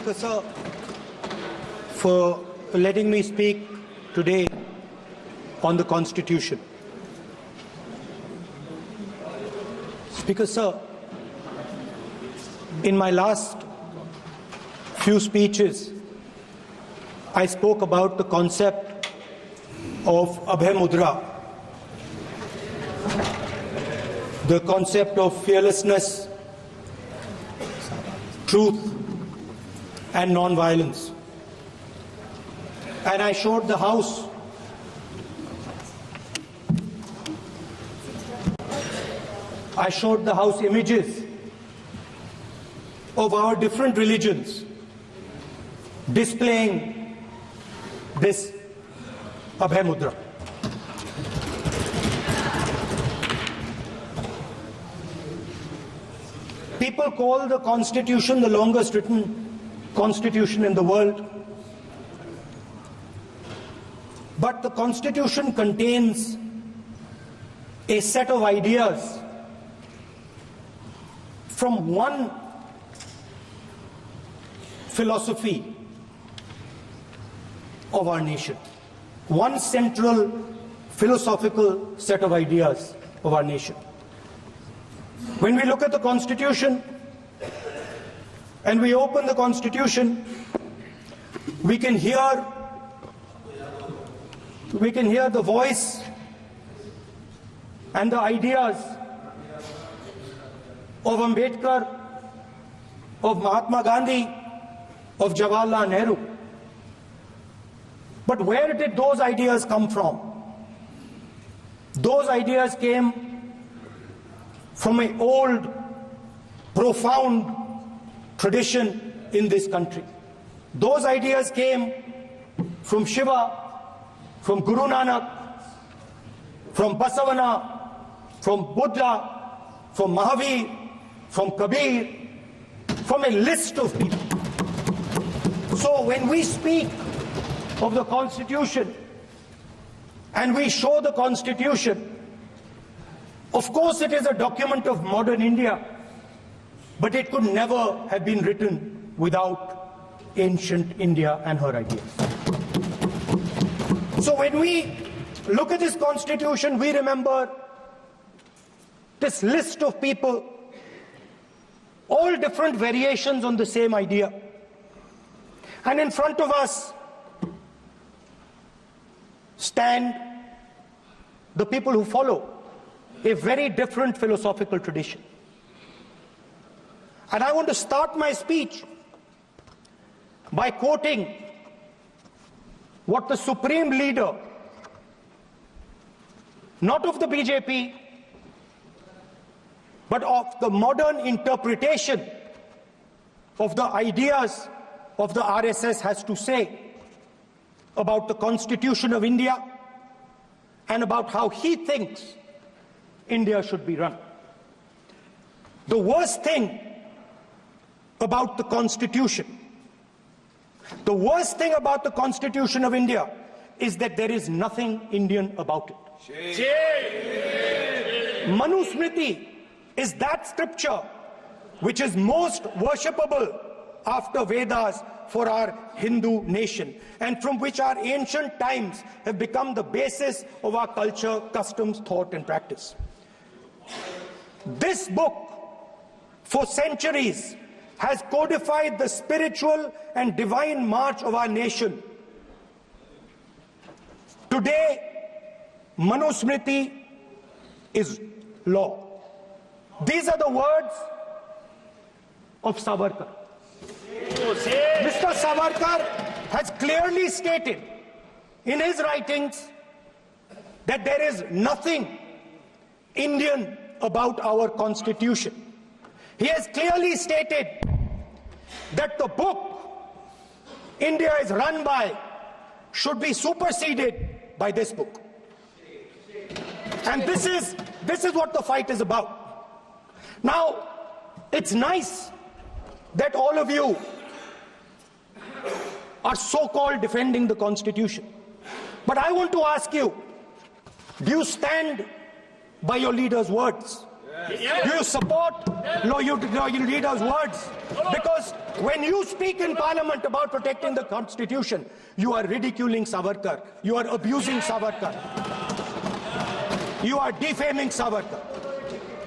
Speaker Sir, for letting me speak today on the Constitution. Speaker Sir, in my last few speeches, I spoke about the concept of Abhay Mudra, the concept of fearlessness, truth, and non-violence. And I showed the House images of our different religions displaying this Abhay Mudra. People call the Constitution the longest written Constitution in the world. But the Constitution contains a set of ideas from one philosophy of our nation, one central philosophical set of ideas of our nation. When we look at the Constitution and we open the Constitution, we can hear the voice and the ideas of Ambedkar, of Mahatma Gandhi, of Jawaharlal Nehru. But where did those ideas come from? Those ideas came from an old, profound tradition in this country. Those ideas came from Shiva, from Guru Nanak, from Basavana, from Buddha, from Mahavir, from Kabir, from a list of people. So when we speak of the Constitution and we show the Constitution, of course it is a document of modern India, but it could never have been written without ancient India and her ideas. So when we look at this Constitution, we remember this list of people, all different variations on the same idea. And in front of us stand the people who follow a very different philosophical tradition. And I want to start my speech by quoting what the supreme leader, not of the BJP, but of the modern interpretation of the ideas of the RSS has to say about the Constitution of India and about how he thinks India should be run. The worst thing about the Constitution, the worst thing about the Constitution of India is that there is nothing Indian about it. Manusmriti is that scripture which is most worshipable after Vedas for our Hindu nation, and from which our ancient times have become the basis of our culture, customs, thought and practice. This book, for centuries, has codified the spiritual and divine march of our nation. Today, Manusmriti is law. These are the words of Savarkar. Mr. Savarkar has clearly stated in his writings that there is nothing Indian about our Constitution. He has clearly stated that the book India is run by should be superseded by this book. And this is what the fight is about. Now, it's nice that all of you are so-called defending the Constitution. But I want to ask you, do you stand by your leader's words? Do you support loyal leaders' words? Because when you speak in Parliament about protecting the Constitution, you are ridiculing Savarkar. You are abusing Savarkar. You are defaming Savarkar.